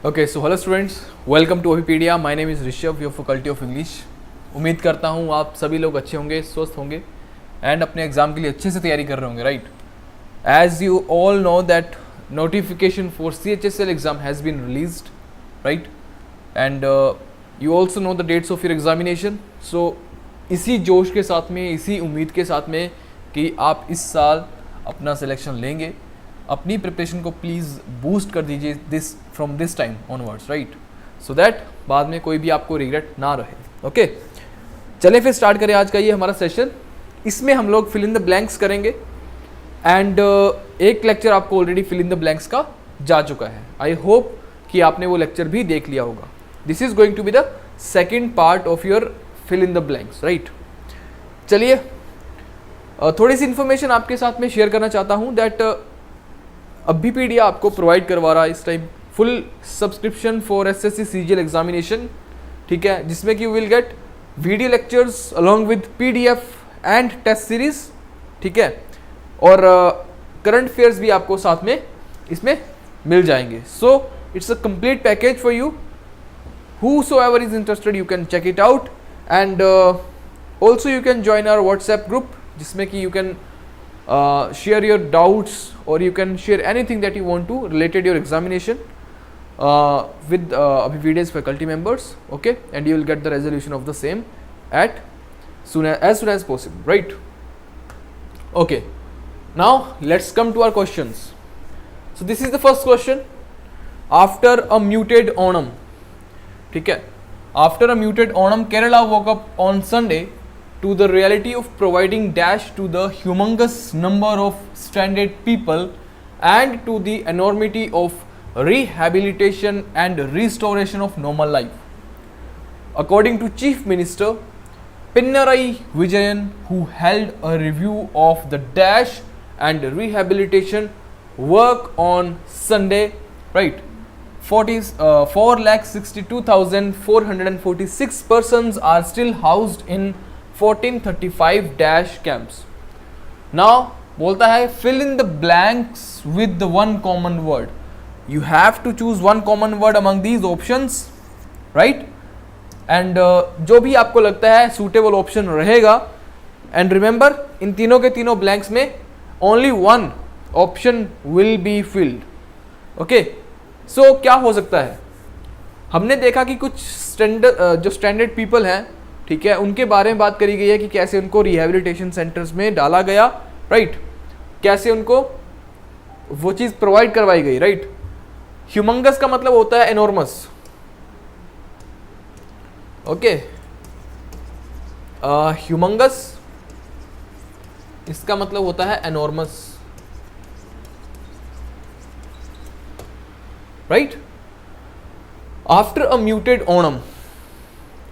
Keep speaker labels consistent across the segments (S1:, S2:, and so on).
S1: Okay so hello students, welcome to Opedia. My name is Rishabh, your faculty of English. उम्मीद करता हूँ आप सभी लोग अच्छे होंगे, स्वस्थ होंगे एंड अपने एग्ज़ाम के लिए अच्छे से तैयारी कर रहे होंगे, right. As you all know that notification for CHSL exam has been released, right? And you also know the dates of your examination. So इसी जोश के साथ में, इसी उम्मीद के साथ में कि आप इस साल अपना सिलेक्शन लेंगे, अपनी प्रिपरेशन को प्लीज़ बूस्ट कर दीजिए this from this time onwards, right, so that बाद में कोई भी आपको रिग्रेट ना रहे। ओके, चलिए फिर स्टार्ट करें आज का ये हमारा सेशन। इसमें हम लोग फिल इन द ब्लैंक्स करेंगे एंड एक लेक्चर आपको already fill in the blanks का जा चुका है। आई होप कि आपने वो लेक्चर भी देख लिया होगा। This is going to be the second part of your fill in the blanks, right. चलिए थोड़ी सी इन्फॉर्मेशन आपके साथ में शेयर करना चाहता हूँ दैट अभीपीडिया आपको प्रोवाइड करवा रहा है इस time full subscription for SSC CGL examination, ठीक है, जिसमें कि you will get video lectures along with PDF and test series, ठीक है, और करंट अफेयर्स भी आपको साथ में इसमें मिल जाएंगे। So it's a complete package for you, whosoever is interested you can check it out and also you can join our WhatsApp group जिसमें कि you can share your doubts or you can share anything that you want to related your examination with Abhivide's faculty members, okay, and you will get the resolution of the same at as soon as possible, right? Okay, now let's come to our questions. So this is the first question. After a muted Onam, ठीक है, after a muted Onam, Kerala woke up on Sunday to the reality of providing dash to the humongous number of stranded people and to the enormity of rehabilitation and restoration of normal life. According to Chief Minister Pinarayi Vijayan, who held a review of the dash and rehabilitation work on Sunday, right, 4,62,446 persons are still housed in 1435 dash camps. Now बोलता है fill in the blanks with the one common word. You have to choose one common word among these options, right? And जो भी आपको लगता है suitable option रहेगा, and remember इन तीनों के तीनों blanks में only one option will be filled. Okay, so क्या हो सकता है? हमने देखा कि कुछ जो स्टैंडर्ड पीपल हैं, ठीक है, उनके बारे में बात करी गई है कि कैसे उनको रिहेबिलिटेशन सेंटर्स में डाला गया, राइट, कैसे उनको वो चीज़ प्रोवाइड करवाई गई, राइट। ह्यूमंगस का मतलब होता है एनॉर्मस, ओके, ह्यूमंगस इसका मतलब होता है enormous, right? After a muted Onam,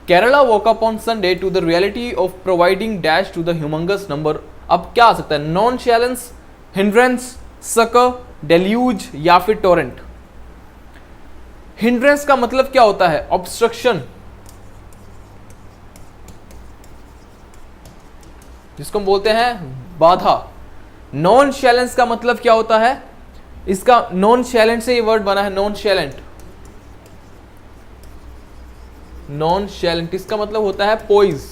S1: Kerala woke up on Sunday to the reality of providing dash to the humongous number. अब क्या आ सकता है? Non challenge, hindrance, sucker, deluge या फिर टोरेंट। हिंड्रेंस का मतलब क्या होता है? ऑब्स्ट्रक्शन, जिसको हम बोलते हैं बाधा। नॉन चैलेंज का मतलब क्या होता है? इसका नॉन शैलेंट से ये वर्ड बना है, नॉन शैलेंट। नॉन शैलेंट इसका मतलब होता है पोइज,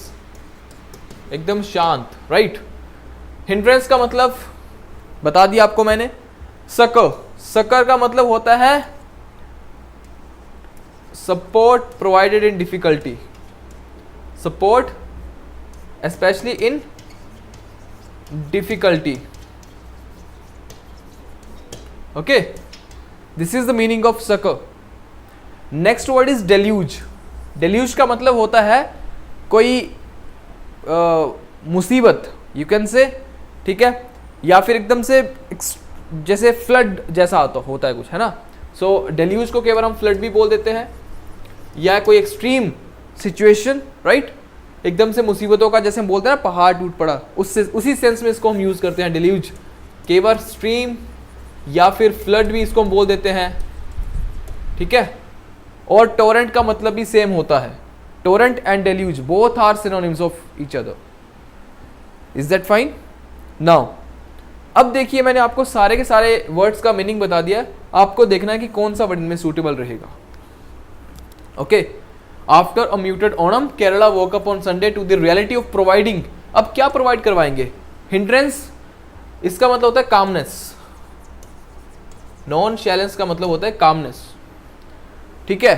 S1: एकदम शांत, राइट। हिंड्रेंस का मतलब बता दिया आपको मैंने। सकर, सकर का मतलब होता है support provided in difficulty, support specially in difficulty, okay, this is the meaning of sucker. Next word is deluge. deluge का मतलब होता है कोई मुसीबत, you can say, ठीक है, या फिर एकदम से जैसे फ्लड जैसा होता है कुछ, है ना। सो deluge को केवल हम फ्लड भी बोल देते हैं, या कोई एक्सट्रीम सिचुएशन, राइट, एकदम से मुसीबतों का, जैसे हम बोलते हैं ना पहाड़ टूट पड़ा, उससे उसी सेंस में इसको हम यूज करते हैं deluge। केवल स्ट्रीम या फिर फ्लड भी इसको हम बोल देते हैं, ठीक है। और टोरेंट का मतलब भी सेम होता है। Torrent and deluge both are synonyms of each other. Is that fine? Now अब देखिए, मैंने आपको सारे के सारे वर्ड्स का मीनिंग बता दिया, आपको देखना है कि कौन सा वर्ड में सूटेबल रहेगा। Okay, after a muted Onam Kerala woke up on Sunday to the reality of providing. अब क्या प्रोवाइड करवाएंगे? हिंड्रेंस, इसका मतलब होता है कामनेस, नॉन शैलेंस का मतलब होता है कामनेस, ठीक है,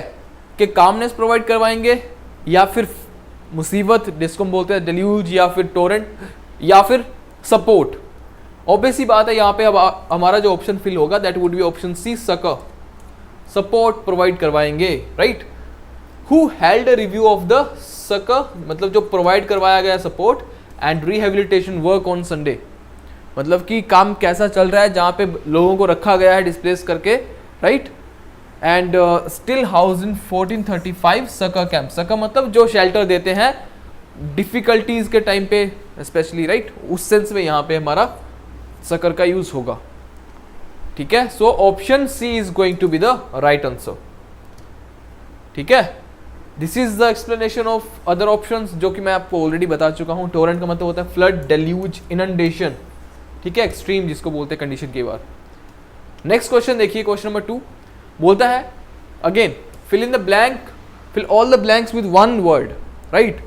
S1: कि कामनेस प्रोवाइड करवाएंगे, या फिर मुसीबत जिसको हम बोलते हैं डेल्यूज, या फिर टोरेंट, या फिर सपोर्ट। ऑब्वियस ही बात है यहाँ पे अब हमारा जो ऑप्शन फिल होगा that would be option C, succour, support provide करवाएंगे, right. Who held a review of the succour, मतलब जो प्रोवाइड करवाया गया support and rehabilitation work on Sunday, मतलब कि काम कैसा चल रहा है जहाँ पे लोगों को रखा गया है डिस्प्लेस करके, right. And still house in 1435 sucker camp, sucker मतलब जो शेल्टर देते हैं डिफिकल्टीज के टाइम पे स्पेशली, राइट, उस सेंस में यहाँ पे हमारा सकर का यूज होगा, ठीक है। So option C is going to be the right answer, ठीक है। This is the explanation of other options जो कि मैं आपको ऑलरेडी बता चुका हूं। टोरेंट का मतलब होता है फ्लड, डेल्यूज, इनंडेशन, ठीक है, एक्सट्रीम जिसको बोलते हैं कंडीशन के बाद। नेक्स्ट क्वेश्चन देखिए, क्वेश्चन नंबर 2 बोलता है again fill in the blank, fill all the blanks with one word, right.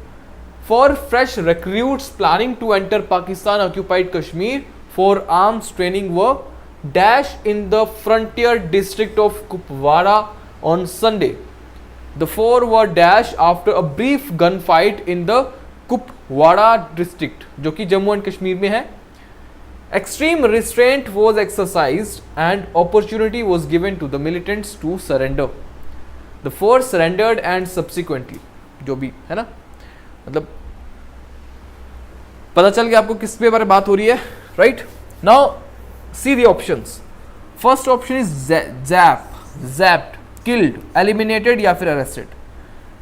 S1: Four fresh recruits planning to enter Pakistan occupied Kashmir for arms training were dash in the frontier district of Kupwara on Sunday, the four were dash after a brief gunfight in the Kupwara district जो कि Jammu and Kashmir में है। Extreme restraint was exercised and opportunity was given to the militants to surrender. The four surrendered and subsequently, जो भी है ना, मतलब पता चल गया आपको किस पे बारे बात हो रही है, right. Now see the options. First option is zapped, killed, eliminated या फिर arrested।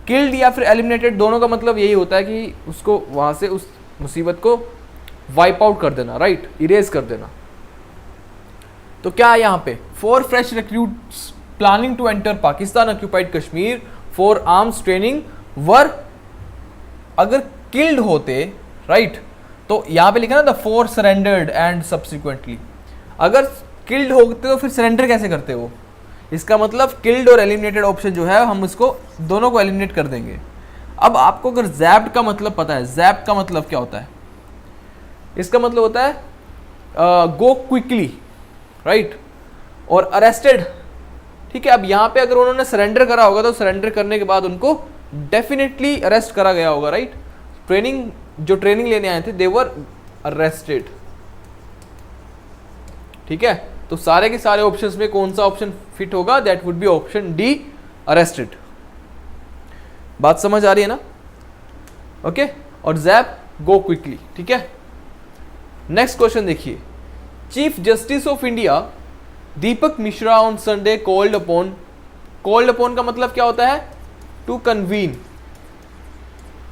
S1: killed या फिर eliminated दोनों का मतलब यही होता है कि उसको वहां से उस मुसीबत को वाइप आउट कर देना, राइट, इरेज कर देना। तो क्या है यहाँ पे? Four fresh recruits planning to enter Pakistan occupied Kashmir for arms training were, अगर किल्ड होते, राइट, तो यहाँ पे लिखा ना the four surrendered and subsequently. अगर किल्ड होते तो फिर सरेंडर कैसे करते वो? इसका मतलब किल्ड और एलिमिनेटेड ऑप्शन जो है हम इसको दोनों को एलिमिनेट कर देंगे। अब आपको अगर जैप्ड का मतलब पता है, जैप का मतलब क्या होता है? इसका मतलब होता है गो क्विकली, राइट, और अरेस्टेड, ठीक है। अब यहाँ पे अगर उन्होंने सरेंडर करा होगा तो सरेंडर करने के बाद उनको डेफिनेटली अरेस्ट करा गया होगा, राइट। जो ट्रेनिंग लेने आए थे दे वर अरेस्टेड, ठीक है। तो सारे के सारे ऑप्शंस में कौन सा ऑप्शन फिट होगा? That would be option D, arrested. बात समझ आ रही है ना? ओके, और जैप गो क्विकली, ठीक है। नेक्स्ट क्वेश्चन देखिए, chief justice of India Deepak Mishra on Sunday called upon का मतलब क्या होता है? टू कन्वीन,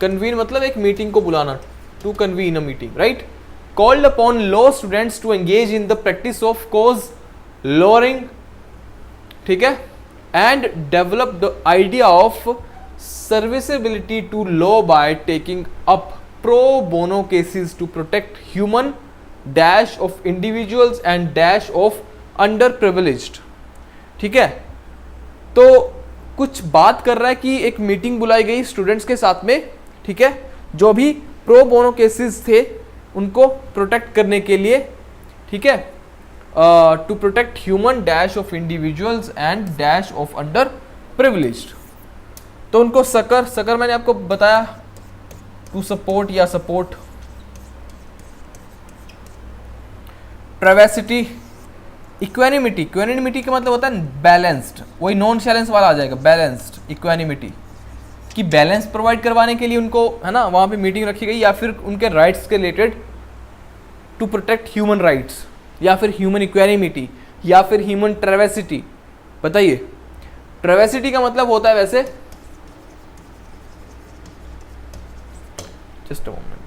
S1: कन्वीन मतलब एक मीटिंग को बुलाना, to convene a meeting, right. called upon law students to engage in the practice of cause lowering, ठीक है, and develop the idea of serviceability to law by taking up pro bono cases to protect human dash of individuals and dash of underprivileged, ठीक है। तो कुछ बात कर रहा है कि एक मीटिंग बुलाई गई स्टूडेंट्स के साथ में, ठीक है, जो भी प्रो बोनो केसेस थे उनको प्रोटेक्ट करने के लिए, ठीक है, to protect human dash of individuals and dash of underprivileged. तो उनको सकर मैंने आपको बताया टू सपोर्ट या सपोर्ट, ट्रेवेसिटी, इक्वेनिमिटी का मतलब होता है बैलेंस्ड, वही नॉन शैलेंस वाला आ जाएगा, बैलेंस्ड इक्वेनिमिटी, कि बैलेंस प्रोवाइड करवाने के लिए उनको, है ना, वहाँ पे मीटिंग रखी गई, या फिर उनके राइट्स के related to protect human rights, या फिर ह्यूमन इक्वेनिमिटी, या फिर ह्यूमन ट्रेवेसिटी। बताइए, ट्रेवेसिटी का मतलब होता है वैसे, जस्ट अ मोमेंट,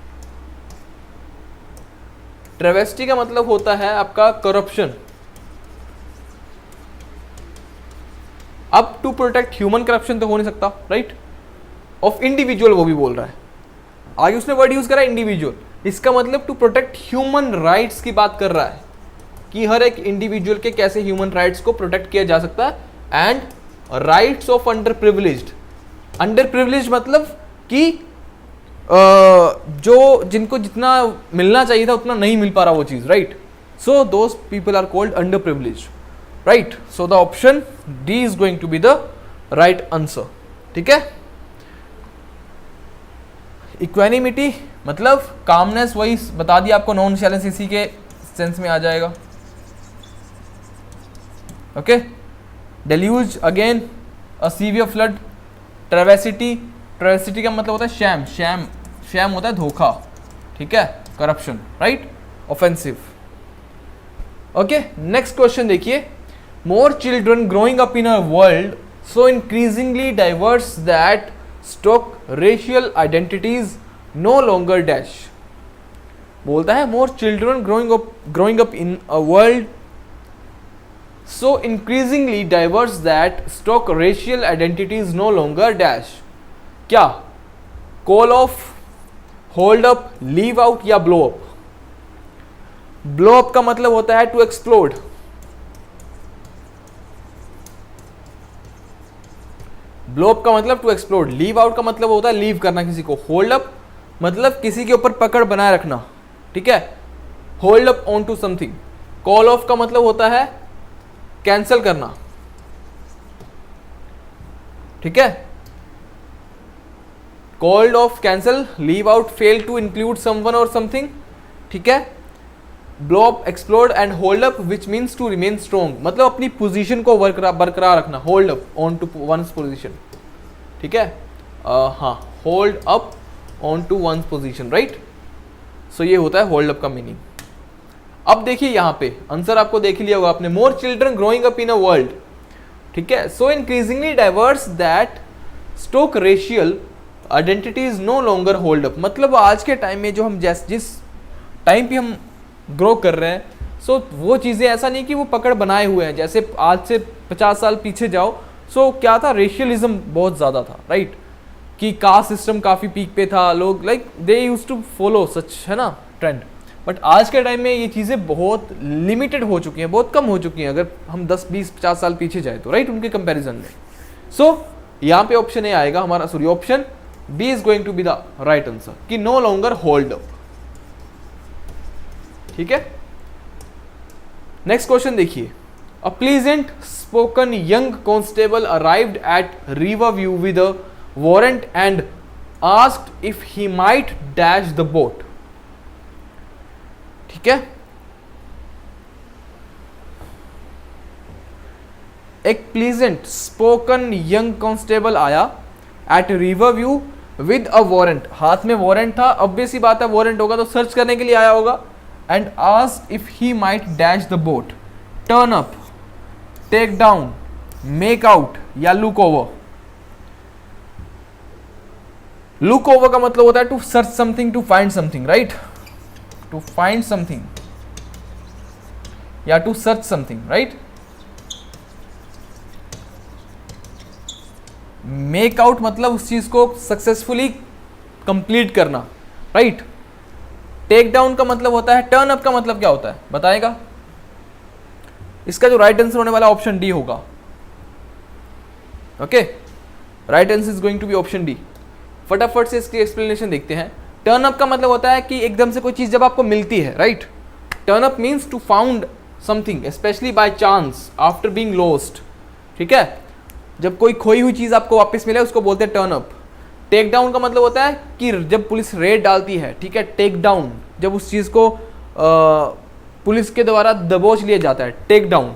S1: ट्रेवेसिटी का मतलब होता है आपका करप्शन। अब टू प्रोटेक्ट ह्यूमन करप्शन तो हो नहीं सकता, राइट, ऑफ इंडिविजुअल वो भी बोल रहा है, आगे उसने वर्ड यूज करा इंडिविजुअल, इसका मतलब टू प्रोटेक्ट ह्यूमन राइट्स की बात कर रहा है कि हर एक इंडिविजुअल के कैसे ह्यूमन राइट्स को प्रोटेक्ट किया जा सकता है, and rights of under privileged, under privilege मतलब कि जो जिनको जितना मिलना चाहिए था उतना नहीं मिल पा रहा वो चीज, right. So those people are called under privilege, right. So the option D is going to be the right answer. ठीक है. इक्वेनिमिटी मतलब कामनेस, वही बता दिया आपको, नॉन चैलेंज इसी के सेंस में आ जाएगा. Okay. Deluge again a severe flood. ट्रेवेसिटी, ट्रेवेसिटी का मतलब होता है शैम, शैम शैम होता है धोखा. ठीक है. Corruption, right. Offensive. Okay. Next question देखिए. More children growing up in a world so increasingly diverse that stock racial identities no longer dash. बोलता है more children growing up in a world so increasingly diverse that stock racial identities no longer dash. क्या? Call off, hold up, leave out या blow up. Blow up का मतलब होता है to explode. Blow up का मतलब to explode. Leave out का मतलब होता है लीव करना किसी को. होल्ड अप मतलब किसी के ऊपर पकड़ बनाए रखना. ठीक है. Hold up on to something. Call off का मतलब होता है कैंसल करना. ठीक है. Called off, cancel, leave out, fail to include someone और समथिंग. ठीक है. Blow up, explode and hold up which means to remain strong, मतलब अपनी पोजीशन को बरकरार रखना. Hold up on to one's position. ठीक है. हाँ, hold up on to one's position, right. So ये होता है होल्ड अप का मीनिंग. अब देखिए यहां पे आंसर आपको देख लिया होगा आपने. More children growing up in a world. ठीक है. So increasingly diverse that stock racial identities no longer hold up. मतलब आज के टाइम में जो हम जिस टाइम पे हम ग्रो कर रहे हैं, सो वो चीज़ें ऐसा नहीं कि वो पकड़ बनाए हुए हैं. जैसे आज से 50 साल पीछे जाओ, सो क्या था, रेशियलिज्म बहुत ज़्यादा था, राइट. कि कास्ट सिस्टम काफ़ी पीक पे था. लोग like they used to follow such, है ना, ट्रेंड. बट आज के टाइम में ये चीज़ें बहुत लिमिटेड हो चुकी हैं, बहुत कम हो चुकी हैं अगर हम 10, 20, 50 साल पीछे जाए तो, राइट, उनके कंपैरिजन में. सो यहाँ पे ऑप्शन ए आएगा हमारा, sorry option B is going to be the right answer कि नो लॉन्गर होल्ड अप. ठीक है. नेक्स्ट क्वेश्चन देखिए. A pleasant spoken young constable arrived at river view with a warrant and asked if he might dash the boat. ठीक है. एक pleasant spoken young constable आया at river view with a warrant. हाथ में warrant था, obvious ही बात है, warrant होगा तो सर्च करने के लिए आया होगा. And asked if he might dash the boat. Turn up, take down, make out या look over. Look over का मतलब होता है to search something, to find something, right? To find something या to search something, right? Make out मतलब उस चीज को सक्सेसफुली कंप्लीट करना, राइट. टेक डाउन का मतलब होता है, टर्न अप का मतलब क्या होता है बताएगा. इसका जो राइट आंसर होने वाला ऑप्शन डी होगा. Okay. Right answer is going to be option D. फटाफट से इसकी एक्सप्लेनेशन देखते हैं. टर्न अप का मतलब होता है कि एकदम से कोई चीज जब आपको मिलती है, right. Turn up means to found something specially by chance after being lost. ठीक है. जब कोई खोई हुई चीज आपको वापस मिले उसको बोलते हैं टर्न अप. टेक डाउन का मतलब होता है कि जब पुलिस रेड डालती है, ठीक है, टेक डाउन, जब उस चीज़ को पुलिस के द्वारा दबोच लिया जाता है, टेक डाउन.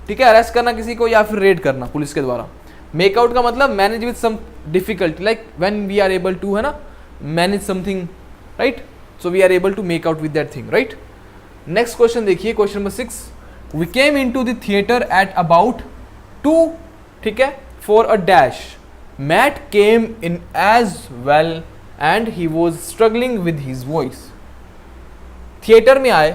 S1: ठीक है. अरेस्ट करना किसी को या फिर रेड करना पुलिस के द्वारा. मेक आउट का मतलब manage with some difficulty, like when we are able to, है ना, manage something, right. So we are able to make out with that thing, right. Next question देखिए, question number 6. We came into the theatre at about 2, ठीक है, for a dash. Matt came in as well and he was struggling with his voice. Theatre में आए,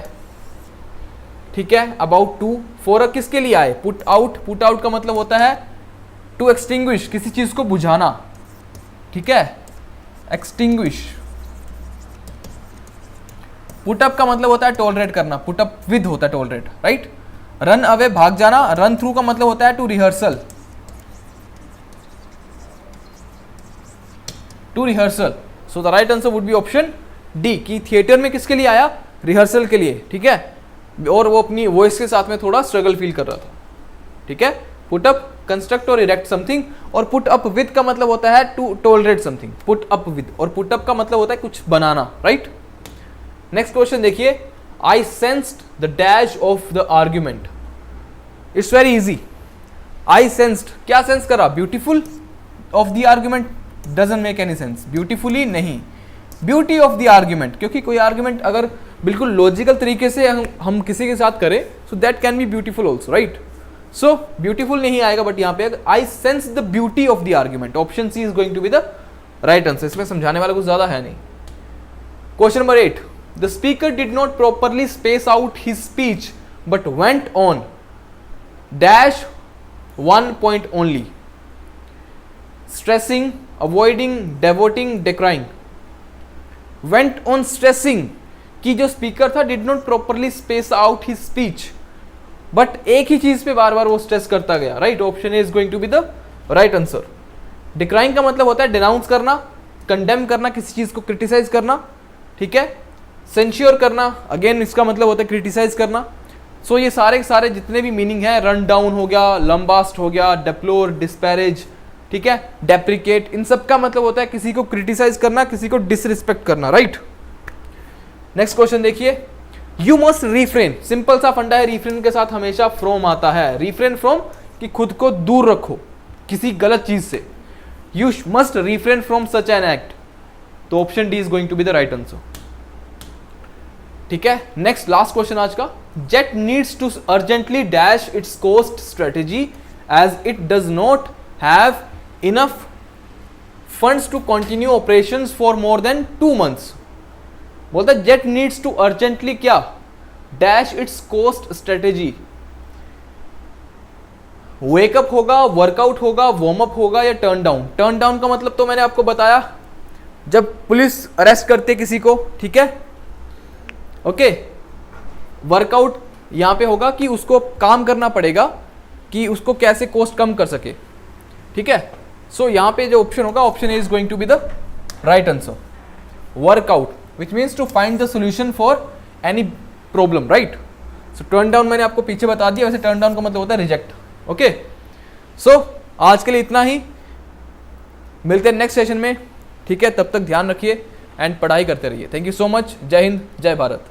S1: ठीक है, about 2, for किसके लिए आए, पुट आउट. पुट आउट का मतलब होता है टू एक्सटिंग्विश, किसी चीज को बुझाना. ठीक है. एक्सटिंग्विश. पुट अप का मतलब होता है टॉलरेट करना. पुट अप विद होता है टॉलरेट, राइट. रन अवे, भाग जाना. रन थ्रू का मतलब होता है to rehearsal. To rehearsal. So the right answer would be option D कि थिएटर में किसके लिए आया, रिहर्सल के लिए. ठीक है, और वो अपनी वॉइस के साथ में थोड़ा स्ट्रगल फील कर रहा था. ठीक है, पुट अप, कंस्ट्रक्ट और इरेक्ट समथिंग. और पुट अप विद का मतलब होता है to tolerate something. Put up with और पुट अप का मतलब होता है कुछ बनाना. राइट. नेक्स्ट क्वेश्चन देखिए, I sensed the dash of the argument. It's very easy. I sensed, क्या सेंस करा, beautiful of the argument. Doesn't make any sense. Beautifully नहीं, ब्यूटी ऑफ द आर्ग्यूमेंट. क्योंकि कोई आर्ग्यूमेंट अगर बिल्कुल लॉजिकल तरीके से हम किसी के साथ करें, so that can be beautiful also. Right. So beautiful नहीं आएगा, बट यहाँ पे I sense the beauty of the argument. Option C is going to be the right answer. इसमें समझाने वाला कुछ ज्यादा है नहीं. Question number 8, the speaker did not properly space out his speech but went on dash 1 point only. Stressing, avoiding, devoting, decrying. Went on stressing कि जो speaker था did not properly space out his speech, but एक ही चीज पे बार बार वो stress करता गया. Right. Option A is going to be the right answer. Decrying का मतलब होता है डिनाउंस करना, कंडेम करना, किसी चीज को क्रिटिसाइज करना. ठीक है. सेंश्योर करना, अगेन इसका मतलब होता है क्रिटिसाइज करना. सो ये सारे के सारे जितने भी मीनिंग है, रन डाउन हो गया, लंबास्ट हो गया, डेप्लोर, डिस्पैरेज, ठीक है, डेप्रिकेट, इन सब का मतलब होता है किसी को क्रिटिसाइज करना, किसी को डिसरिस्पेक्ट करना. राइट. नेक्स्ट क्वेश्चन देखिए, यू मस्ट रिफ्रेन. सिंपल सा फंडा है, रिफ्रेन के साथ हमेशा फ्रॉम आता है. रिफ्रेन फ्रॉम कि खुद को दूर रखो किसी गलत चीज से. You must refrain from such an act. तो option D is going to be the right answer. ठीक है. नेक्स्ट लास्ट क्वेश्चन आज का, Jet needs to urgently dash its cost strategy as it does not have enough funds to continue operations for more than 2 months. बोलता है Jet needs to urgently क्या, dash its cost strategy. Wake up होगा, workout होगा, warm up होगा या turn down. Turn down का मतलब तो मैंने आपको बताया, जब पुलिस अरेस्ट करते किसी को. ठीक है. ओके. वर्कआउट यहां पे होगा कि उसको काम करना पड़ेगा कि उसको कैसे कॉस्ट कम कर सके. ठीक है. सो यहां पे जो ऑप्शन होगा, option A is going to be the right answer. Workout which means to find the solution for any problem. right. so turn down मैंने आपको पीछे बता दिया. वैसे turn down का मतलब होता है रिजेक्ट. ओके. सो आज के लिए इतना ही, मिलते हैं नेक्स्ट सेशन में. ठीक है, तब तक ध्यान रखिए एंड पढ़ाई करते रहिए. Thank you so much. जय हिंद, जय भारत.